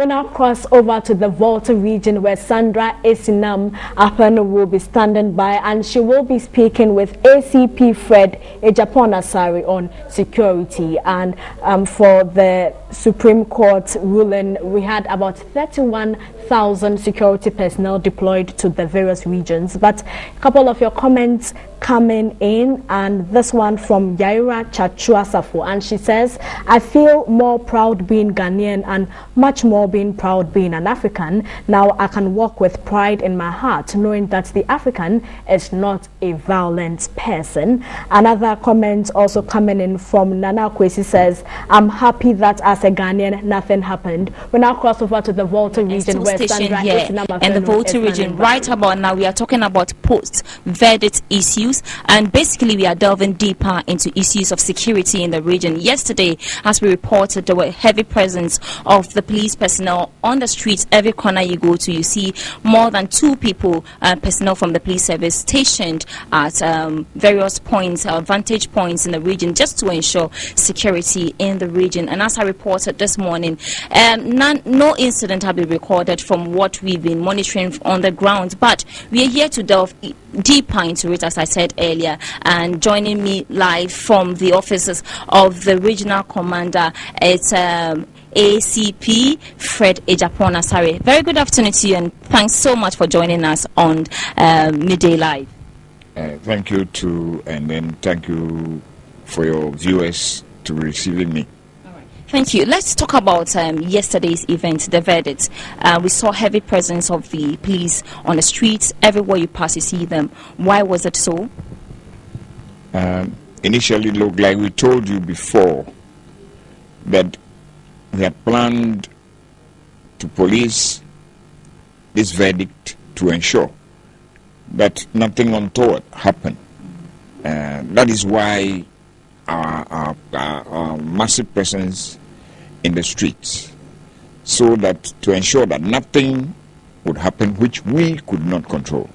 We now cross over to the Volta region where Sandra Esinam Apano will be standing by, and she will be speaking with ACP Fred Ejaponasari on security. And for the Supreme Court ruling, we had about 31,000 security personnel deployed to the various regions. But a couple of your comments coming in, and this one from Yaira Chachuasafo, and she says, I feel more proud being Ghanaian and much more being proud being an African. Now I can walk with pride in my heart knowing that the African is not a violent person. Another comment also coming in from Nana Kwesi says, I'm happy that as a Ghanaian nothing happened. We now cross over to the Volta region where Sandra and the Volta region right about now we are talking about post-verdict issues, and basically we are delving deeper into issues of security in the region. Yesterday, as we reported, there were heavy presence of the police personnel on the streets. Every corner you go to, you see more than 2 people, personnel from the police service stationed at various points, vantage points in the region, just to ensure security in the region. And as I reported this morning, no incident have been recorded from what we've been monitoring on the ground, but we are here to delve deeper into it, as I said earlier. And joining me live from the offices of the regional commander, it's ACP Fred Ejaponasari. Very good afternoon to you, and thanks so much for joining us on Midday Live. Thank you too, and then thank you for your viewers to receiving me. Thank you. Let's talk about yesterday's event, the verdict. We saw heavy presence of the police on the streets. Everywhere you pass, you see them. Why was it so? Initially, look, like we told you before, that we had planned to police this verdict to ensure that nothing untoward happened. That is why our massive presence in the streets, so that to ensure that nothing would happen which we could not control.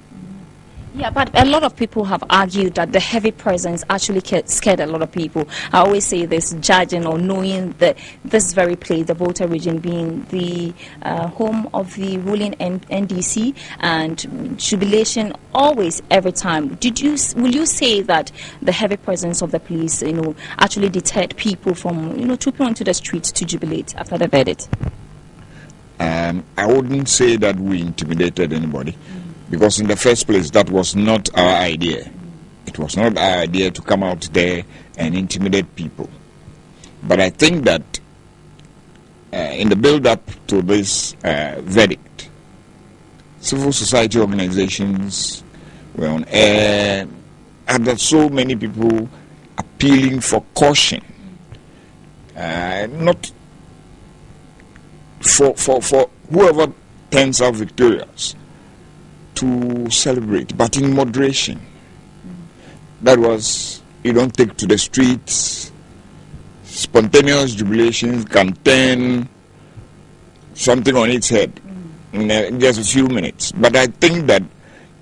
Yeah, but a lot of people have argued that the heavy presence actually scared a lot of people. I always say this, judging or knowing that this very place, the Volta region, being the home of the ruling NDC, and jubilation always, every time. Will you say that the heavy presence of the police, actually deterred people from, trooping onto the streets to jubilate after the verdict? I wouldn't say that we intimidated anybody. Because in the first place, that was not our idea. It was not our idea to come out there and intimidate people. But I think that in the build-up to this verdict, civil society organizations were on air, and there are so many people appealing for caution, not for whoever turns out victorious to celebrate, but in moderation. That was, you don't take to the streets. Spontaneous jubilations can turn something on its head in just a few minutes. But I think that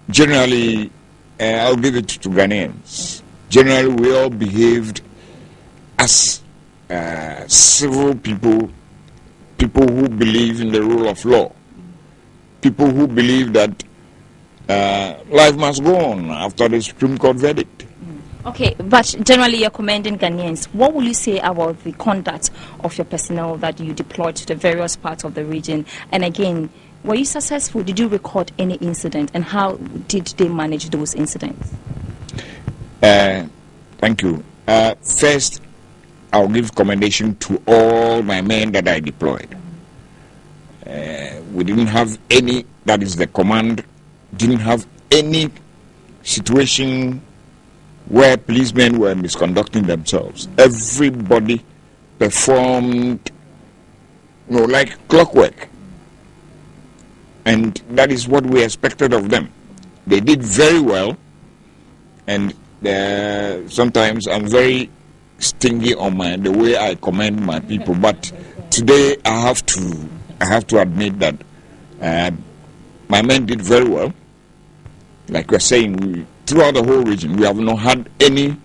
generally, I'll give it to Ghanaians. Generally, we all behaved as civil people, people who believe in the rule of law, people who believe that life must go on after the Supreme Court verdict. Okay, but generally you're commending Ghanaians. What will you say about the conduct of your personnel that you deployed to the various parts of the region? And again, were you successful? Did you record any incident? And how did they manage those incidents? Thank you. First, I'll give commendation to all my men that I deployed. We didn't have any, that is the command, didn't have any situation where policemen were misconducting themselves. Everybody performed like clockwork, and that is what we expected of them. They did very well, and sometimes I'm very stingy on the way I commend my people, but today I have to admit that my men did very well. Like we're saying, throughout the whole region, we have not had any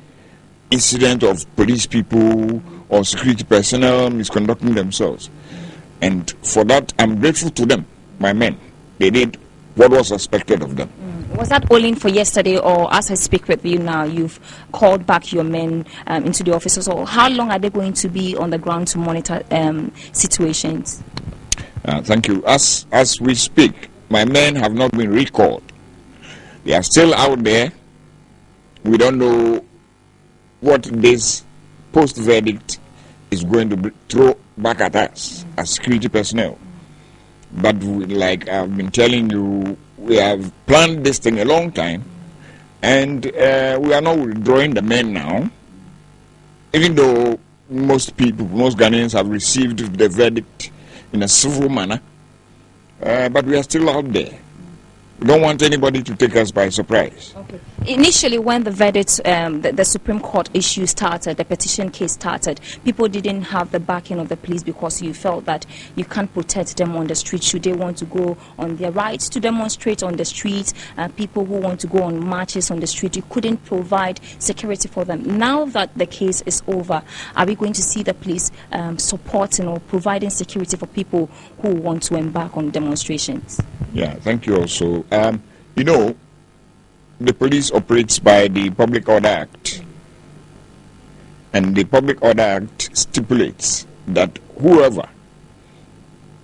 incident of police people or security personnel misconducting themselves. And for that, I'm grateful to them, my men. They did what was expected of them. Was that only for yesterday, or as I speak with you now, you've called back your men into the offices? Or how long are they going to be on the ground to monitor situations? Thank you. As we speak, my men have not been recalled. They are still out there. We don't know what this post-verdict is going to throw back at us as security personnel. But like I've been telling you, we have planned this thing a long time, and we are not withdrawing the men now, even though most Ghanaians have received the verdict in a civil manner, but we are still out there. We don't want anybody to take us by surprise. Okay. Initially, when the verdict, the Supreme Court issue started, the petition case started, people didn't have the backing of the police because you felt that you can't protect them on the street should they want to go on their rights to demonstrate on the street. People who want to go on marches on the street, you couldn't provide security for them. Now that the case is over, are we going to see the police supporting or providing security for people who want to embark on demonstrations? Yeah, thank you also. You know, the police operates by the Public Order Act, and the Public Order Act stipulates that whoever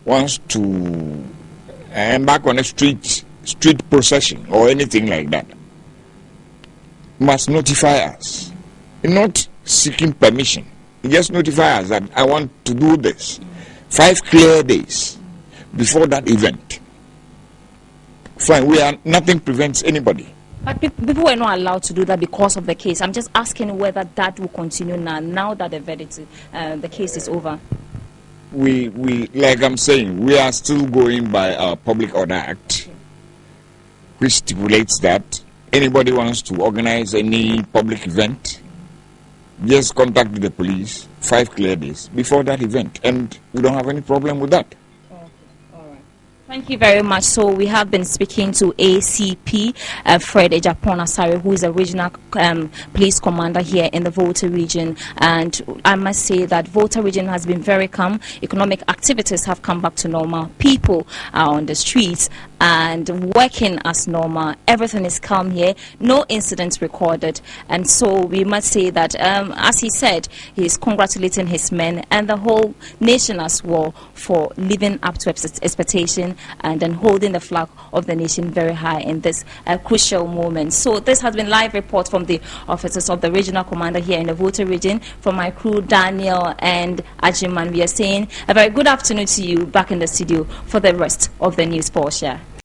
wants to embark on a street procession or anything like that must notify us. Not seeking permission, just notify us that I want to do this 5 clear days before that event. Fine, nothing prevents anybody. But people were not allowed to do that because of the case. I'm just asking whether that will continue now that the verdict, the case is over. We like I'm saying, we are still going by our Public Order Act, which stipulates that anybody wants to organize any public event, just contact the police 5 clear days before that event, and we don't have any problem with that. Thank you very much. So we have been speaking to ACP Fred Ejapon-Asare, who is the regional police commander here in the Volta region. And I must say that Volta region has been very calm. Economic activities have come back to normal. People are on the streets and working as normal. Everything is calm here. No incidents recorded. And so we must say that, as he said, he is congratulating his men and the whole nation as well for living up to expectation and then holding the flag of the nation very high in this crucial moment. So this has been live report from the officers of the regional commander here in the Volta region. From my crew, Daniel and Ajiman, we are saying a very good afternoon to you back in the studio for the rest of the news portion.